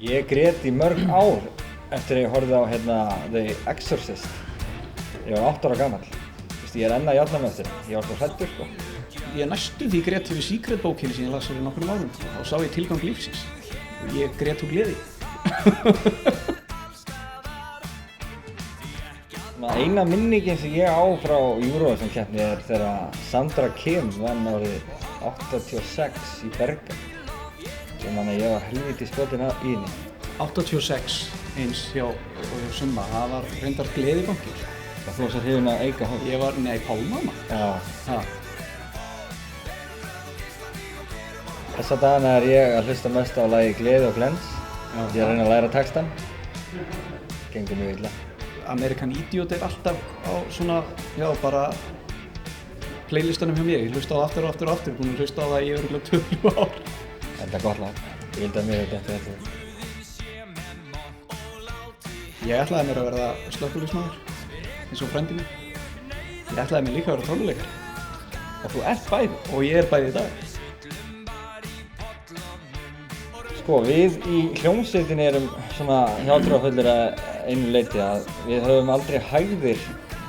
Ég grét í mörg ár eftir að ég horfði á The Exorcist. Ég var 8 ára gamall. Ég er enn að jafna með þetta. Ég var svo hræddur sko. Ég næstum því grét fyrir Secret bókinni sem ég las fyrir nokkrum árum. Þá sá ég tilgang lífsins. Ég grét úr gleði. Eina minningin sem ég á frá Eurovision-keppni er þegar Sandra Kim vann árið 86 í Bergen. Þannig að ég var helviti skotin í henni. 86 eins hjá Summa, það var reyndar gleðibankir. Og þú varst að hrifin að Eika Hótt? Ég var, nei, Pálmama. Já. Þessa dagana er ég að hlusta mest á lagi Gleði og Glens. Ég er að reyna að læra textan. Gengur mjög illa. American Idiot er alltaf á svona, já, bara playlistanum hjá mér. Ég hlusta á aftur og aftur og aftur, búinn að hlusta á það í örugglega 20 ár. Þetta er gott lag. Ég vildi að mér hefði gett þetta. Ég ætlaði mér að verða slökkviliðsmaður, eins og frændi minn. Ég ætlaði mér líka að vera tölvuleikari. Og þú ert bæði? Og ég er bæði í dag. Sko, við í hljómsveitinni erum svona hjátrúarfullir að einu leyti að við höfum aldrei hægðir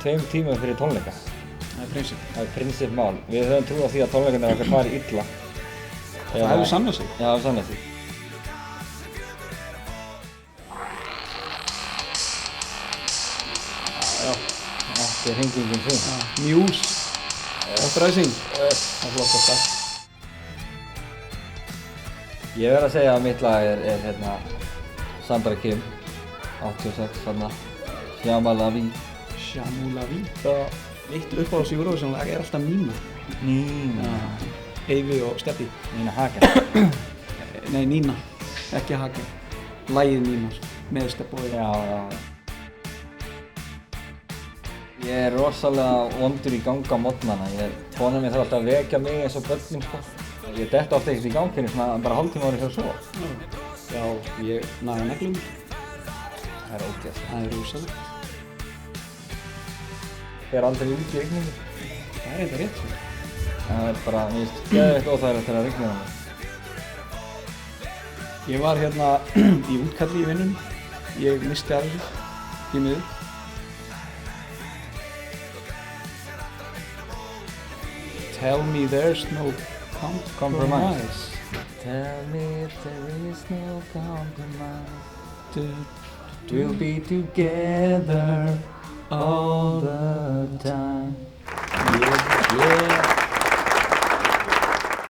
2 tímum fyrir tónleika. Það er prinsip. Það er prinsipmál. Við höfum trú á því að tónleikarnir okkar fari illa. Það hefur sannað sig. Já, það hefur sannað sig. Já. Þetta er hringingin þín. Muse. Uprising. Það er flott að það. Ég verð að segja að mitt lag er Sandra Kim, 86, þarna, Shyamalavi. Shyamalavi. Mitt uppáhalds Eurovision-lag er alltaf Nína. Nína. Eyvi og Steffi. Nína Hagen. Nei, Nína. Ekki Hagen. Lagið Nína, með Steffi og Eyvi. Já. Ég er rosalega vondur í ganga á morgnana. Konan mín þarf alltaf að vekja mig eins og börnin sko. Ég detta ofta ekkert í ganginni svona bara hálftíma ári hjá svo. Já, ég naga neglum. Það er ógeðslegt. Það er rosalegt. Ég er aldrei líka í rigningu. Það er eitthvað rétt. Það er bara, mér finnst geðveikt óþægilegt þegar það rignir á mig. Ég var hérna í útkalli í vinnunni. Ég missti af þessu, því miður. Tell me there's no compromise. Tell me if there is no compromise. We'll be together all the time.